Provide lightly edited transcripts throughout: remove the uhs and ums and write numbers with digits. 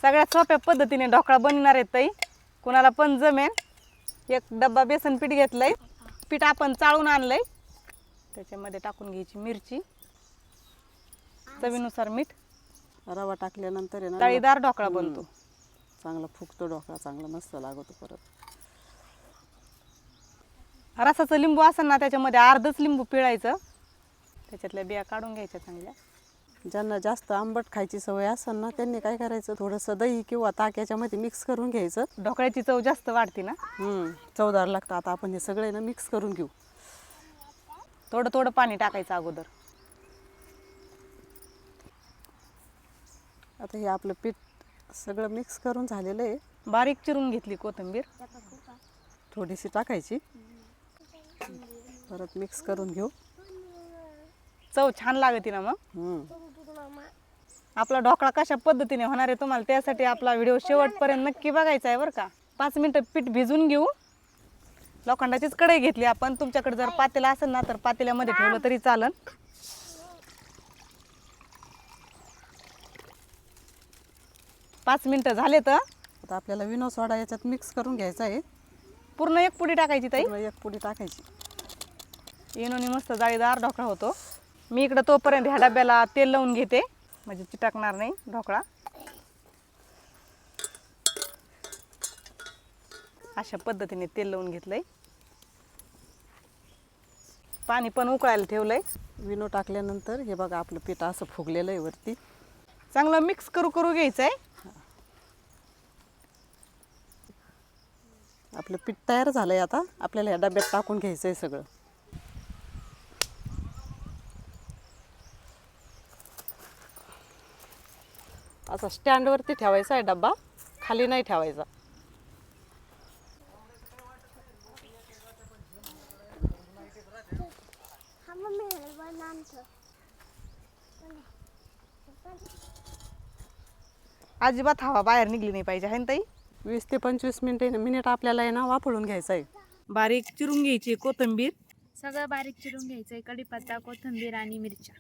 सगळ्यात सोप्या पद्धतीने ढोकळा बनवणार आहे ताई, कोणाला पण जमेल. एक डब्बा बेसन पीठ घेतलंय, पीठ आपण चाळून आणलंय, त्याच्यामध्ये टाकून घ्यायची मिरची, चवीनुसार मीठ. रवा टाकल्यानंतर आहे ना तळीदार ढोकळा बनतो. चांगला फुगतो ढोकळा, चांगला मस्त लागतो. परत रसाचं लिंबू असेल ना त्याच्यामध्ये अर्धच लिंबू पिळायचं, त्याच्यातल्या बिया काढून घ्यायच्या चांगल्या. ज्यांना जास्त आंबट खायची सवय असेल ना त्यांनी काय करायचं, थोडंसं दही किंवा ताक याच्यामध्ये मिक्स करून घ्यायचं. ढोकळ्याची चव जास्त वाढते ना. चवदार लागतं. आता आपण हे सगळे ना मिक्स करून घेऊ. थोडं थोडं पाणी टाकायचं अगोदर. आता हे आपलं पीठ सगळं मिक्स करून झालेलं आहे. बारीक चिरून घेतली कोथिंबीर थोडीशी टाकायची, परत मिक्स करून घेऊ. चव छान लागते ना मग. आपला ढोकळा कशा पद्धतीने होणार आहे तुम्हाला त्यासाठी आपला व्हिडिओ शेवटपर्यंत नक्की बघायचा आहे बरं का. 5 मिनिटं पीठ भिजून घेऊ. लोखंडाचीच कढई घेतली आपण. तुमच्याकडे जर पातेला असेल ना तर पातेल्यामध्ये ठेवलं तरी चालेल. पाच मिनिटं झाले तर आता आपल्याला विनो सोडा याच्यात मिक्स करून घ्यायचा आहे. पूर्ण एक पुडी टाकायची ताई. एक पुडी टाकायची. येणोनी मस्त जाळीदार ढोकळा होतो. मी इकडं तोपर्यंत ह्या डब्याला तेल लावून घेते, म्हणजे चिटकणार नाही ढोकळा. अशा पद्धतीने तेल लावून घेतलंय. पाणी पण उकळायला ठेवलंय. विनो टाकल्यानंतर हे बघा आपलं पीठ असं फुगलेलं आहे वरती. चांगलं मिक्स करू घ्यायचंय. आपलं पीठ तयार झालंय. आता आपल्याला या डब्यात टाकून घ्यायचंय सगळं. असं स्टँडवरती ठेवायचा आहे डब्बा, खाली नाही ठेवायचा. अजिबात हवा बाहेर निघली नाही पाहिजे आहे ना ताई. 20 ते 25 मिनिट आपल्याला आहे ना वाफळून घ्यायचं आहे. बारीक चिरून घ्यायची कोथिंबीर. सगळं बारीक चिरून घ्यायचंय. कढीपत्ता, कोथिंबीर आणि मिरच्या.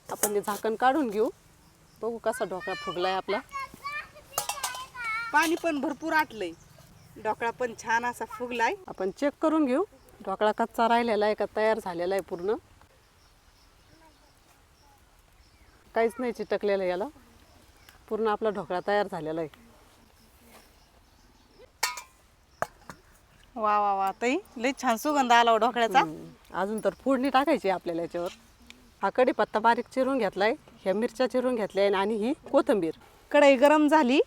आपण हे झाकण काढून घेऊ. बघू कसा ढोकळा फुगलाय आपला. पाणी पण भरपूर आटलंय. ढोकळा पण छान असा फुगलाय. आपण चेक करून घेऊ ढोकळा कच्चा राहिलेला आहे का तयार झालेला आहे पूर्ण. काहीच नाही चिटकलेलं याला. पूर्ण आपला ढोकळा तयार झालेला आहे. वा वा वा ताई, लई छान सुगंध आला हो ढोकळ्याचा. अजून तर फोडणी टाकायची आपल्याला याच्यावर. हा कढीपत्ता बारीक चिरून घेतलाय, ह्या मिरच्या चिरून घेतल्या आणि ही कोथिंबीर. कढई गरम झाली,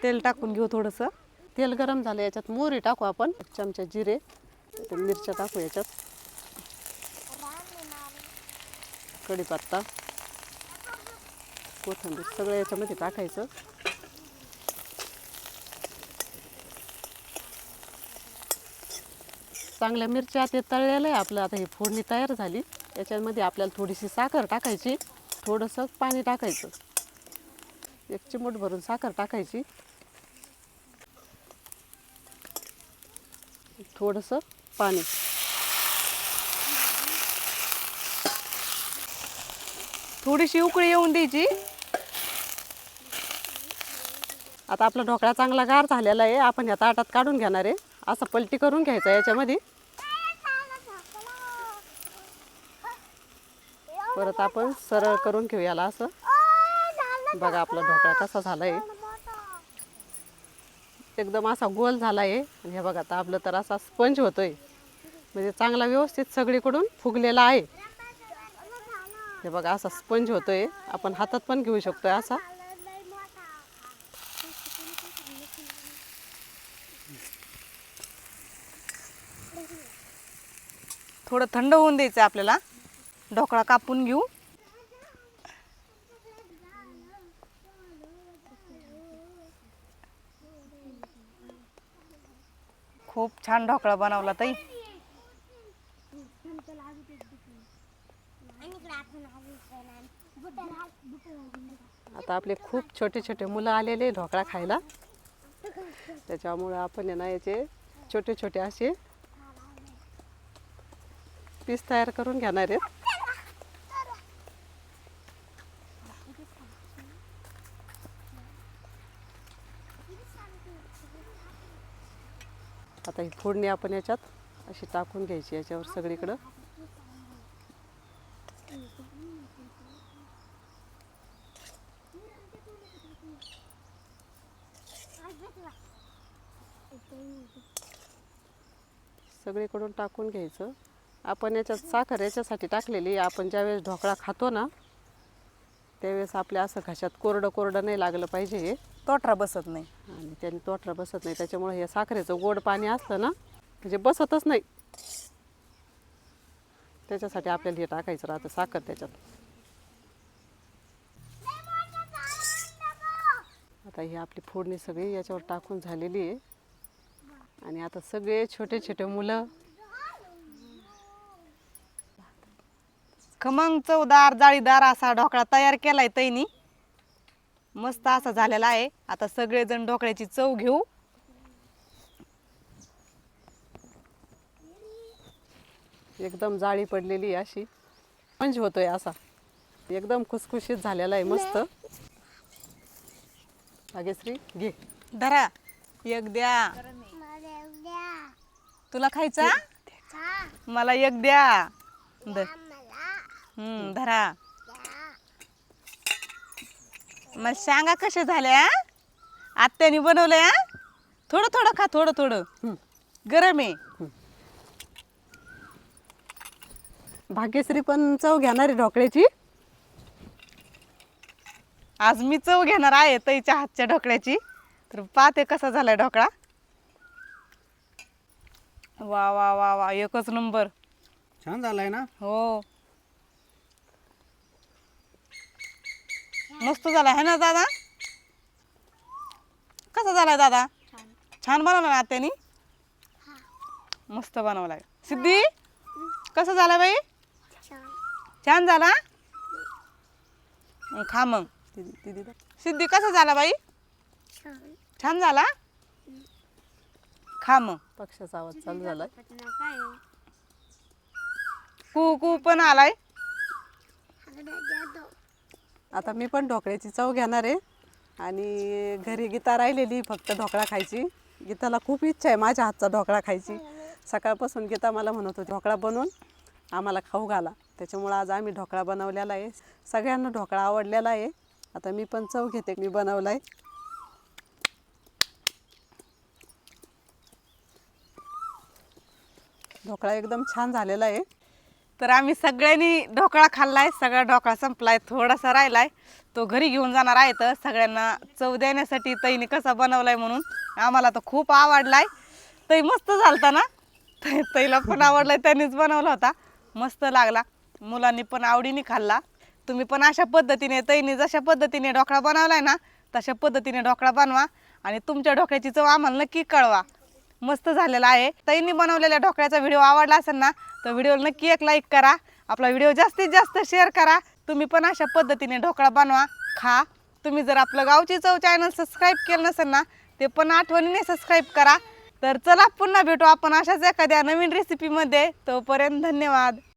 तेल टाकून घेऊ थोडंसं. तेल गरम झालं, याच्यात मोहरी टाकू आपण, 1 चमचा जिरे, मिरच्या टाकू याच्यात, कढीपत्ता, कोथिंबीर सगळं याच्यामध्ये टाकायचं. चांगल्या मिरच्या ते तळलेलं आहे आपलं. आता ही फोडणी तयार झाली. याच्यामध्ये आपल्याला थोडीशी साखर टाकायची, थोडंसं पाणी टाकायचं. 1 चिमूट भरून साखर टाकायची, थोडंसं पाणी. थोडीशी उकळी येऊन द्यायची. आता आपला ढोकळा चांगला गार झालेला आहे. आपण या ताटात काढून घेणार आहे. असं पलटी करून घ्यायचा याच्यामध्ये. परत आपण सरळ करून घेऊ याला असं. बघा आपला ढोकळा कसा झाला आहे. एकदम असा गोल झाला आहे. आणि हे बघा ताबलं तर असा स्पंज होतोय, म्हणजे चांगला व्यवस्थित सगळीकडून फुगलेला आहे. हे बघा असा स्पंज होतोय. आपण हातात पण घेऊ शकतोय असा. थोडं थंड होऊन द्यायचं आपल्याला. ढोकळा कापून घेऊ. खूप छान ढोकळा बनवला ताई. आता आपले खूप छोटे छोटे मुलं आलेले ढोकळा खायला. त्याच्यामुळे आपण आहे ना याचे छोटे छोटे असे पीस तयार करून घेणार आहेत. आता ही फोडणी आपण याच्यात अशी टाकून घ्यायची याच्यावर सगळीकडं. सगळीकडून टाकून घ्यायचं. आपण याच्यात साखर याच्यासाठी टाकलेली आहे, आपण ज्यावेळेस ढोकळा खातो ना त्यावेळेस आपल्या असं घशात कोरडं कोरडं नाही लागलं पाहिजे हे, तोटरा बसत नाही. आणि त्याने तोटरा बसत नाही. त्याच्यामुळे हे साखरेचं गोड पाणी असतं ना म्हणजे बसतच नाही. त्याच्यासाठी आपल्याला हे टाकायचं राहतं साखर त्याच्यात. आता ही आपली फोडणी सगळी याच्यावर टाकून झालेली आहे. आणि आता सगळे छोटे छोटे मुलं खमंग चवदार जाळीदार असा ढोकळा तयार केलाय ताईनी. मस्त असा झालेला आहे. आता सगळेजण ढोकळ्याची चव घेऊ. एकदम जाळी पडलेली आहे अशी, स्पंज होतोय असा, एकदम खुसखुशीत झालेला आहे मस्त. भाग्यश्री घे. धरा एक द्या. तुला खायचा? मला एक द्या. धरा. मग सांगा कशा झाल्या? आत्याने बनवल्या? थोडं थोडं खा, थोडं थोडं. गरम आहे. भाग्यश्री पण चव घेणार आहे ढोकळ्याची. आज मी चव घेणार आहे ताईच्या हातच्या ढोकळ्याची. तर पाहते कसा झालाय ढोकळा. वा वा वा वा, एकच नंबर. छान झालाय ना? हो, मस्त झाला है ना दादा? कसा झालाय दादा? छान बनवला ना आत्यानी? मस्त बनवलाय. सिद्धी कसा झाला बाई? छान झाला. खा मग. सिद्धी कसा झाला बाई? छान झाला. खा मग. पक्षाचा आवाज चालू झाला. कू कू पण आलाय. आता मी पण ढोकळ्याची चव घेणार आहे. आणि घरी गीता राहिलेली फक्त ढोकळा खायची. गीताला खूप इच्छा आहे माझ्या हातचा ढोकळा खायची. सकाळपासून गीता मला म्हणत होती ढोकळा बनवून आम्हाला खाऊ घाला. त्याच्यामुळं आज आम्ही ढोकळा बनवलेला आहे. सगळ्यांना ढोकळा आवडलेला आहे. आता मी पण चव घेते. मी बनवलाय. ढोकळा एकदम छान झालेला आहे. तर आम्ही सगळ्यांनी ढोकळा खाल्लाय. सगळा ढोकळा संपलाय. थोडासा राहिलाय तो घरी घेऊन जाणार आहे. तर सगळ्यांना चव देण्यासाठी ताईने कसा बनवलाय म्हणून आम्हाला तर खूप आवडलाय. ताई मस्त झालता ना? ताईला पण आवडलाय, त्यांनीच बनवला होता. मस्त लागला. मुलांनी पण आवडीने खाल्ला. तुम्ही पण अशा पद्धतीने ताईने जशा पद्धतीने ढोकळा बनवलाय ना तशा पद्धतीने ढोकळा बनवा आणि तुमच्या ढोकळ्याची चव आम्हाला नक्की कळवा. मस्त झालेला आहे. ताईंनी बनवलेल्या ढोकळ्याचा व्हिडिओ आवडला असेल ना तर व्हिडिओला नक्की एक लाईक करा. आपला व्हिडिओ जास्तीत जास्त शेअर करा. तुम्ही पण अशा पद्धतीने ढोकळा बनवा, खा. तुम्ही जर आपलं गावची चव चॅनल सबस्क्राईब केलं नसेल ना ते पण आठवणीने सबस्क्राईब करा. तर चला पुन्हा भेटू आपण अशाच एखाद्या नवीन रेसिपीमध्ये. तोपर्यंत धन्यवाद.